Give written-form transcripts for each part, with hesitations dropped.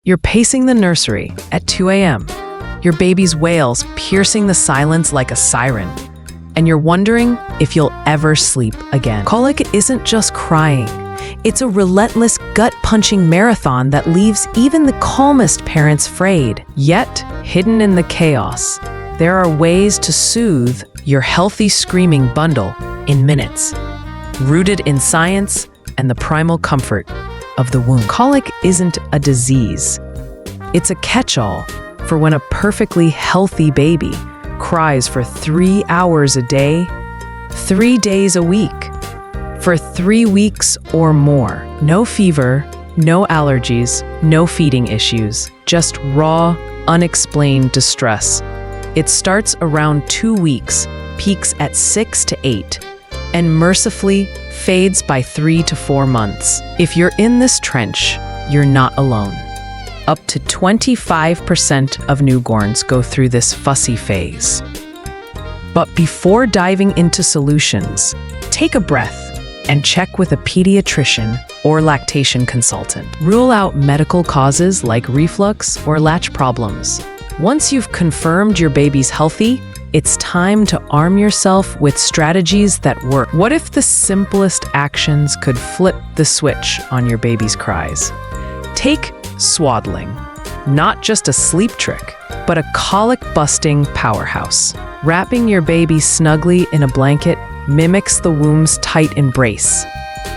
You're pacing the nursery at 2 a.m. Your baby's wails piercing the silence like a siren, and you're wondering if you'll ever sleep again. Colic isn't just crying. It's a relentless, gut-punching marathon that leaves even the calmest parents frayed. Yet, hidden in the chaos, there are ways to soothe your healthy screaming bundle in minutes, rooted in science and the primal comfort of the womb. Colic isn't a disease. It's a catch-all for when a perfectly healthy baby cries for 3 hours a day, 3 days a week, for 3 weeks or more. No fever, no allergies, no feeding issues, just raw, unexplained distress. It starts around 2 weeks, peaks at 6 to 8, and mercifully fades by 3 to 4 months. If you're in this trench, you're not alone. Up to 25% of newborns go through this fussy phase. But before diving into solutions, take a breath and check with a pediatrician or lactation consultant. Rule out medical causes like reflux or latch problems. Once you've confirmed your baby's healthy, it's time to arm yourself with strategies that work. What if the simplest actions could flip the switch on your baby's cries? Take swaddling, not just a sleep trick, but a colic-busting powerhouse. Wrapping your baby snugly in a blanket mimics the womb's tight embrace,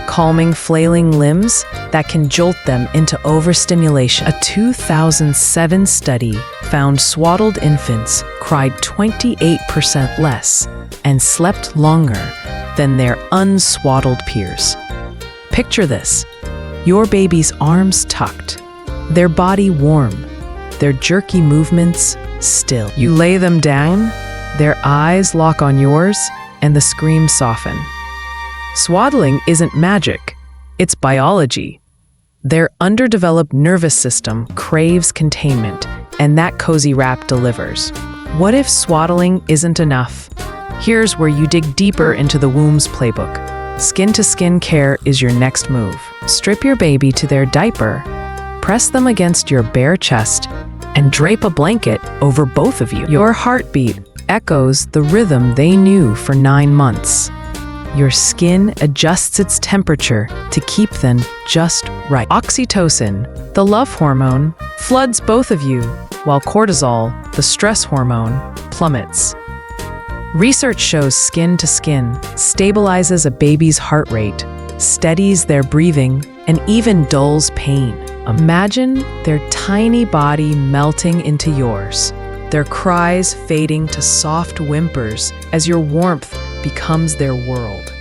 calming flailing limbs that can jolt them into overstimulation. A 2007 study found swaddled infants cried 28% less and slept longer than their unswaddled peers. Picture this: your baby's arms tucked, their body warm, their jerky movements still. You lay them down, their eyes lock on yours, and the screams soften. Swaddling isn't magic, it's biology. Their underdeveloped nervous system craves containment, and that cozy wrap delivers. What if swaddling isn't enough? Here's where you dig deeper into the womb's playbook. Skin-to-skin care is your next move. Strip your baby to their diaper, press them against your bare chest, and drape a blanket over both of you. Your heartbeat echoes the rhythm they knew for 9 months. Your skin adjusts its temperature to keep them just right. Oxytocin, the love hormone, floods both of you, while cortisol, the stress hormone, plummets. Research shows skin to skin stabilizes a baby's heart rate, steadies their breathing, and even dulls pain. Imagine their tiny body melting into yours, their cries fading to soft whimpers as your warmth becomes their world.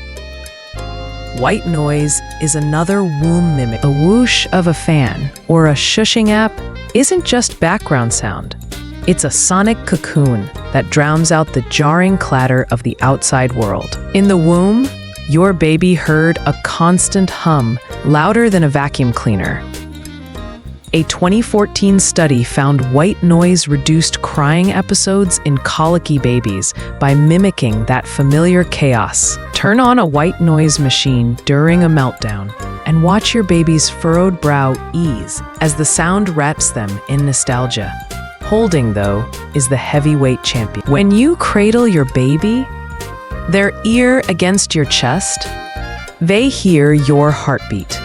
White noise is another womb mimic. The whoosh of a fan or a shushing app isn't just background sound. It's a sonic cocoon that drowns out the jarring clatter of the outside world. In the womb, your baby heard a constant hum, louder than a vacuum cleaner. A 2014 study found white noise reduced crying episodes in colicky babies by mimicking that familiar chaos. Turn on a white noise machine during a meltdown and watch your baby's furrowed brow ease as the sound wraps them in nostalgia. Holding, though, is the heavyweight champion. When you cradle your baby, their ear against your chest, they hear your heartbeat,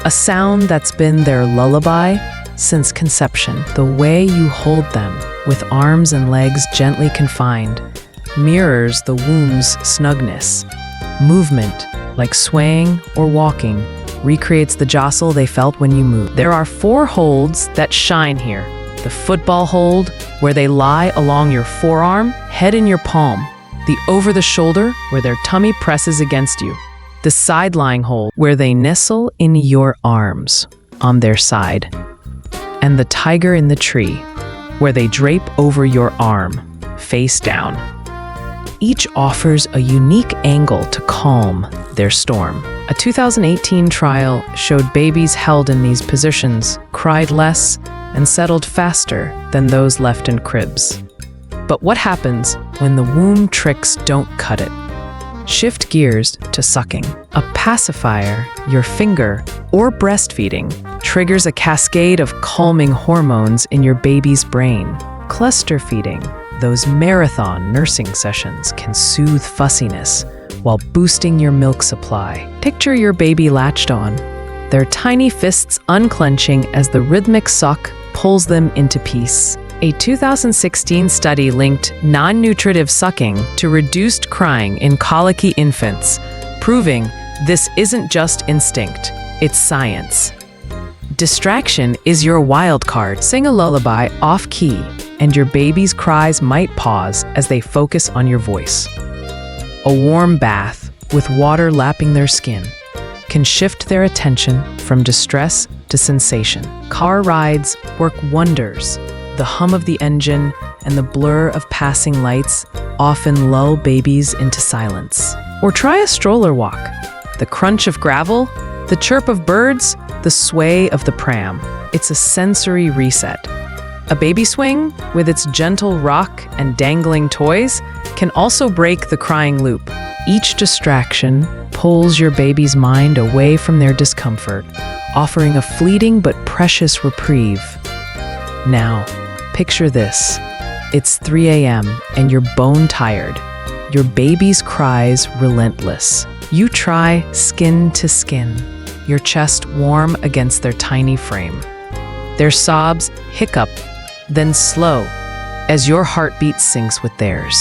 a sound that's been their lullaby since conception. The way you hold them, with arms and legs gently confined, mirrors the womb's snugness. Movement, like swaying or walking, recreates the jostle they felt when you moved. There are 4 holds that shine here. The football hold, where they lie along your forearm, head in your palm. The over-the-shoulder, where their tummy presses against you. The side-lying hold, where they nestle in your arms, on their side. And the tiger in the tree, where they drape over your arm, face down. Each offers a unique angle to calm their storm. A 2018 trial showed babies held in these positions cried less and settled faster than those left in cribs. But what happens when the womb tricks don't cut it? Shift gears to sucking. A pacifier, your finger, or breastfeeding triggers a cascade of calming hormones in your baby's brain. Cluster feeding, those marathon nursing sessions, can soothe fussiness while boosting your milk supply. Picture your baby latched on, their tiny fists unclenching as the rhythmic suck pulls them into peace. A 2016 study linked non-nutritive sucking to reduced crying in colicky infants, proving this isn't just instinct, it's science. Distraction is your wild card. Sing a lullaby off-key, and your baby's cries might pause as they focus on your voice. A warm bath with water lapping their skin can shift their attention from distress to sensation. Car rides work wonders. The hum of the engine and the blur of passing lights often lull babies into silence. Or try a stroller walk. The crunch of gravel, the chirp of birds, the sway of the pram. It's a sensory reset. A baby swing, with its gentle rock and dangling toys, can also break the crying loop. Each distraction pulls your baby's mind away from their discomfort, offering a fleeting but precious reprieve. Now, picture this. It's 3 a.m. and you're bone tired. Your baby's cries relentless. You try skin to skin, your chest warm against their tiny frame. Their sobs hiccup, then slow, as your heartbeat syncs with theirs.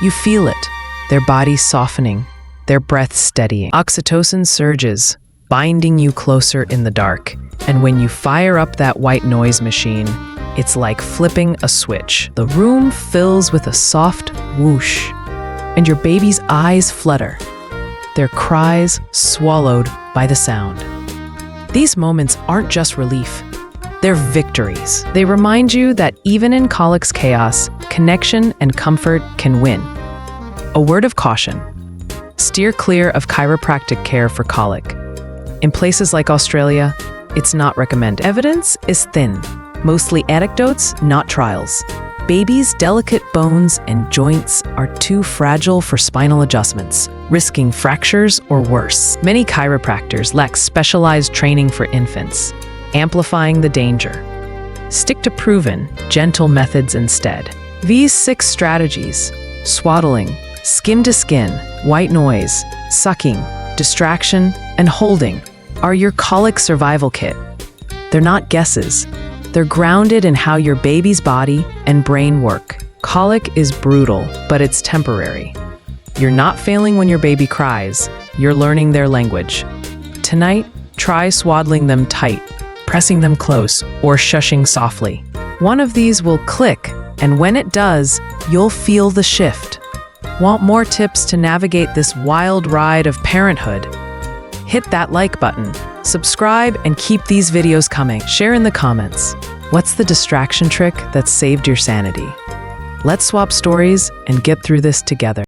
You feel it, their bodies softening, their breath steadying. Oxytocin surges, binding you closer in the dark. And when you fire up that white noise machine, it's like flipping a switch. The room fills with a soft whoosh, and your baby's eyes flutter, their cries swallowed by the sound. These moments aren't just relief, they're victories. They remind you that even in Colic's chaos, connection and comfort can win. A word of caution: steer clear of chiropractic care for colic. In places like Australia, it's not recommended. Evidence is thin, mostly anecdotes, not trials. Babies' delicate bones and joints are too fragile for spinal adjustments, risking fractures or worse. Many chiropractors lack specialized training for infants, amplifying the danger. Stick to proven, gentle methods instead. These 6 strategies: swaddling, skin to skin, white noise, sucking, distraction, and holding, are your colic survival kit. They're not guesses. They're grounded in how your baby's body and brain work. Colic is brutal, but it's temporary. You're not failing when your baby cries. You're learning their language. Tonight, try swaddling them tight, pressing them close, or shushing softly. One of these will click, and when it does, you'll feel the shift. Want more tips to navigate this wild ride of parenthood? Hit that like button, subscribe, and keep these videos coming. Share in the comments. What's the distraction trick that saved your sanity? Let's swap stories and get through this together.